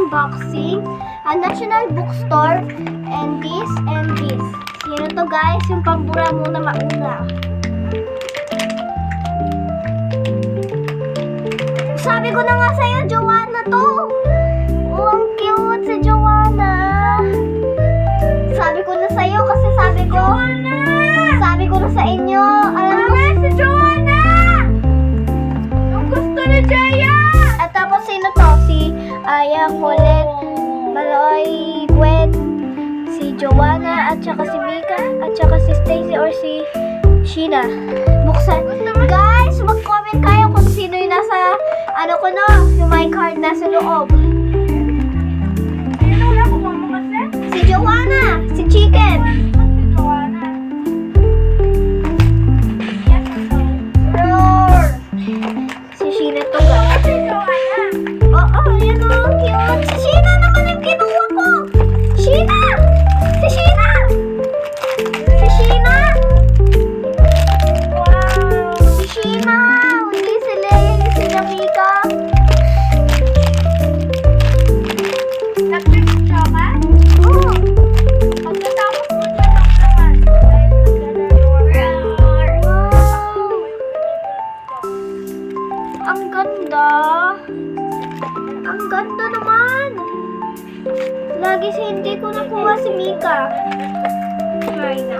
unboxing. A National Bookstore. And this and this. Sino to guys? Yung pambura muna mauna. Sabi ko na nga sa'yo, Joanna to. Oh, ang cute si Joanna. Sabi ko na sa'yo kasi sabi ko na sa inyo. Alam mo, si Joanna! Yung gusto ni Jaya! At tapos sino to? Si Aya, Colette, Maloy, Gwen, si Joanna, at saka si Mika, at saka si Stacy or si Sheena. Buksan. Guys, mag-comment kayo kung sino yung nasa, ano ko no, yung my card nasa loob. Sino wala ko kasi? Si Joanna, si Chicken. Si Joanna. Roar. Si Sheena to guys. Si Joanna. Oo, yun o, cute. Si Sheena naman yung kinuha ko. Sheena! Si Sheena! Si Sheena! Wow! Si Sheena! Hindi sila si Jamika. Nag-picture ka? Oo. Pagkatapos mo dyan ang naman. Wow! Ang ganda. Ang ganda naman. Lagi hindi ko nakuha si Mika. Try na.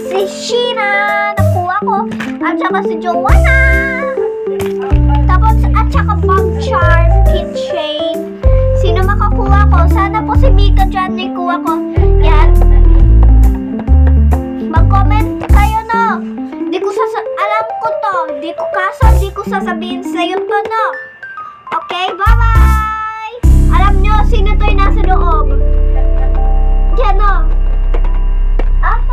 Si Sheena, nakuha ko. At saka si Joanna. Tapos, at saka bag charm, keychain. Sino makakuha ko? Sana po si Mika dyan nakuha ko. Yan. Mag-comment kayo no. Alam ko to. Di ko sasabihin sa'yo to no. Okay, bye-bye! Alam nyo, sino to yung nasa loob? Diyan o.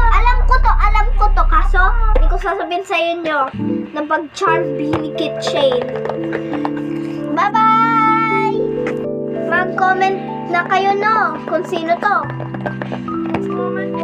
Alam ko to, kaso hindi ko sasabihin sa inyo na pag-charm Billy keychain. Bye-bye! Mag-comment na kayo no, kung sino to.